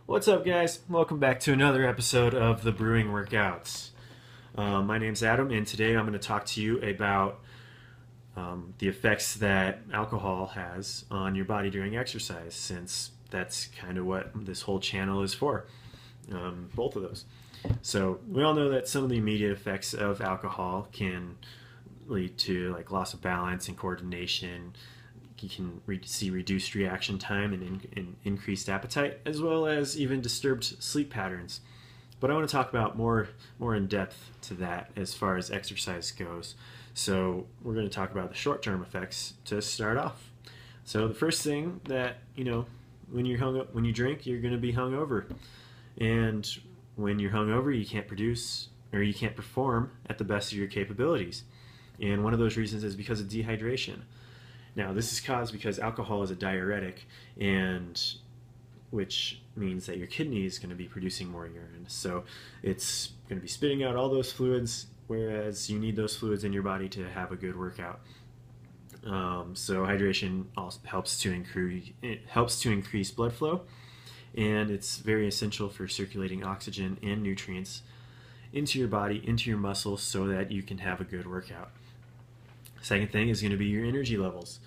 What's up, guys? Welcome back to another episode of the Brewing Workouts. My name's Adam, and today I'm going to talk to you about the effects that alcohol has on your body during exercise, since that's kind of what this whole channel is for. Both of those. So we all know that some of the immediate effects of alcohol can lead to like loss of balance and coordination. You can see reduced reaction time and increased appetite, as well as even disturbed sleep patterns. But I want to talk about more in depth to that as far as exercise goes. So we're going to talk about the short-term effects to start off. So the first thing that, when you drink, you're going to be hungover. And when you're hungover, you can't produce or you can't perform at the best of your capabilities. And one of those reasons is because of dehydration. Now, this is caused because alcohol is a diuretic, and which means that your kidney is going to be producing more urine. So it's going to be spitting out all those fluids, whereas you need those fluids in your body to have a good workout. So hydration also helps to increase blood flow, and it's very essential for circulating oxygen and nutrients into your body, into your muscles, so that you can have a good workout. Second thing is going to be your energy levels.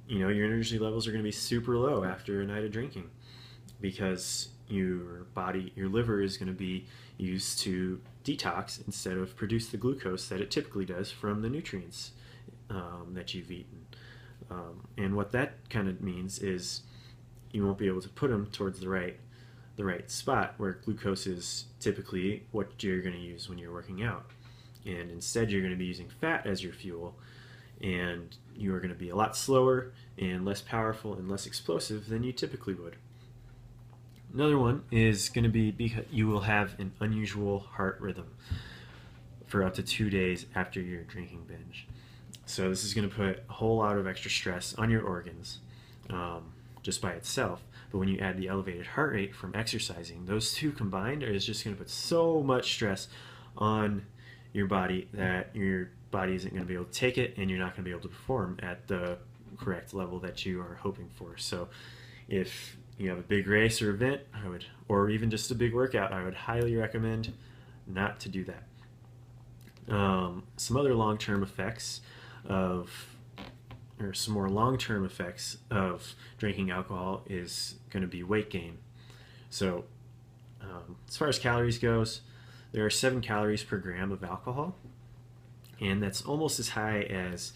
Your energy levels are going to be super low after a night of drinking, because your liver is going to be used to detox instead of produce the glucose that it typically does from the nutrients that you've eaten. And what that kind of means is you won't be able to put them towards the right spot where glucose is typically what you're going to use when you're working out. And instead you're going to be using fat as your fuel, and you are going to be a lot slower and less powerful and less explosive than you typically would. Another one is going to be because you will have an unusual heart rhythm for up to 2 days after your drinking binge. So this is going to put a whole lot of extra stress on your organs just by itself. But when you add the elevated heart rate from exercising, those two combined is just going to put so much stress on your body that your body isn't going to be able to take it, and you're not going to be able to perform at the correct level that you are hoping for. So if you have a big race or event, or even just a big workout, I would highly recommend not to do that. Some more long-term effects of drinking alcohol is going to be weight gain. So as far as calories goes, there are 7 calories per gram of alcohol, and that's almost as high as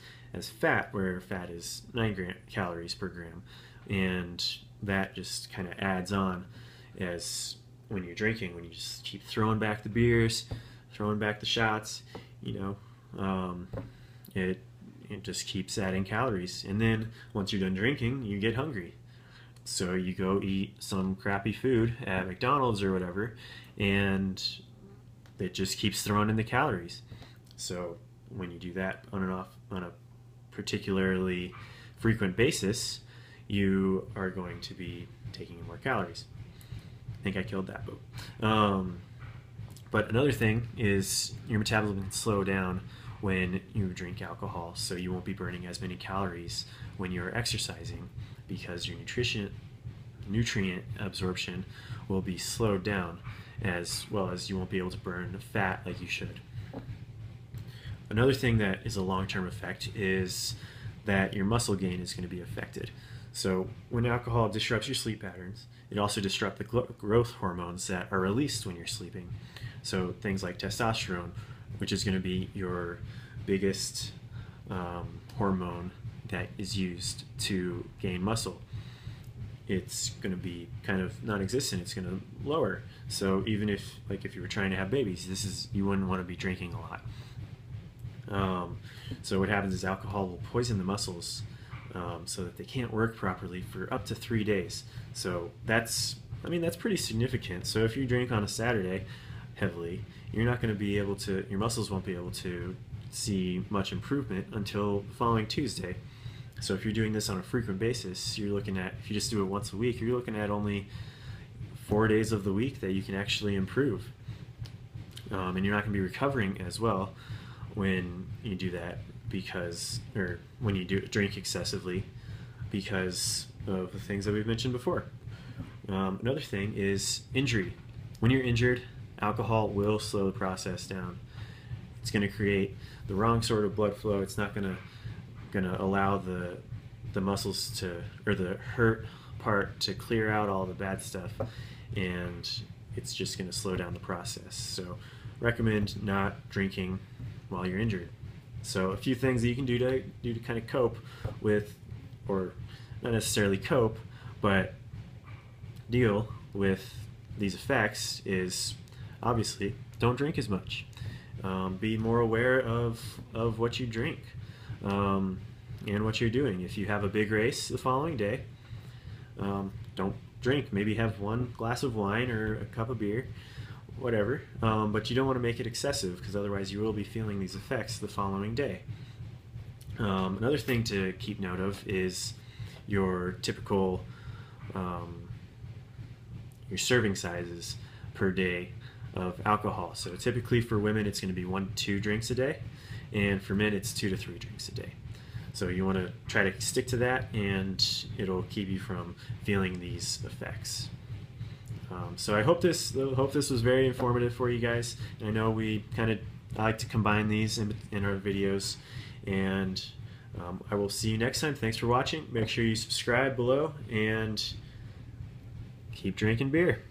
fat, where fat is 9 calories per gram. And that just kind of adds on as when you're drinking, when you just keep throwing back the beers, throwing back the shots, it just keeps adding calories. And then once you're done drinking, you get hungry. So you go eat some crappy food at McDonald's or whatever, and it just keeps throwing in the calories. So when you do that on a particularly frequent basis, you are going to be taking in more calories. I think I killed that boat. But another thing is your metabolism can slow down when you drink alcohol, so you won't be burning as many calories when you're exercising, because your nutrient absorption will be slowed down, as well as you won't be able to burn fat like you should. Another thing that is a long-term effect is that your muscle gain is going to be affected. So when alcohol disrupts your sleep patterns, it also disrupts the growth hormones that are released when you're sleeping. So things like testosterone, which is going to be your biggest hormone that is used to gain muscle, it's going to be kind of non-existent. It's going to lower. So even if you were trying to have babies, you wouldn't want to be drinking a lot. So what happens is alcohol will poison the muscles so that they can't work properly for up to 3 days. So that's pretty significant. So if you drink on a Saturday heavily, you're not going to be able to, your muscles won't be able to see much improvement until the following Tuesday. So if you're doing this on a frequent basis, if you just do it once a week, you're looking at only 4 days of the week that you can actually improve. And you're not going to be recovering as well when you do that, when you drink excessively, because of the things that we've mentioned before. Another thing is injury. When you're injured, alcohol will slow the process down. It's going to create the wrong sort of blood flow. It's not going to allow the muscles to, or the hurt part to clear out all the bad stuff, and it's just going to slow down the process. So recommend not drinking while you're injured. So a few things that you can do to kind of cope with, or not necessarily cope, but deal with these effects is obviously don't drink as much. Be more aware of what you drink and what you're doing. If you have a big race the following day, don't drink. Maybe have one glass of wine or a cup of beer, whatever. But you don't want to make it excessive, because otherwise you will be feeling these effects the following day. Another thing to keep note of is your typical your serving sizes per day of alcohol. So typically for women it's going to be 1 to 2 drinks a day, and for men it's 2 to 3 drinks a day. So you want to try to stick to that, and it'll keep you from feeling these effects. So I hope this was very informative for you guys. And I know I like to combine these in our videos, and I will see you next time. Thanks for watching. Make sure you subscribe below and keep drinking beer.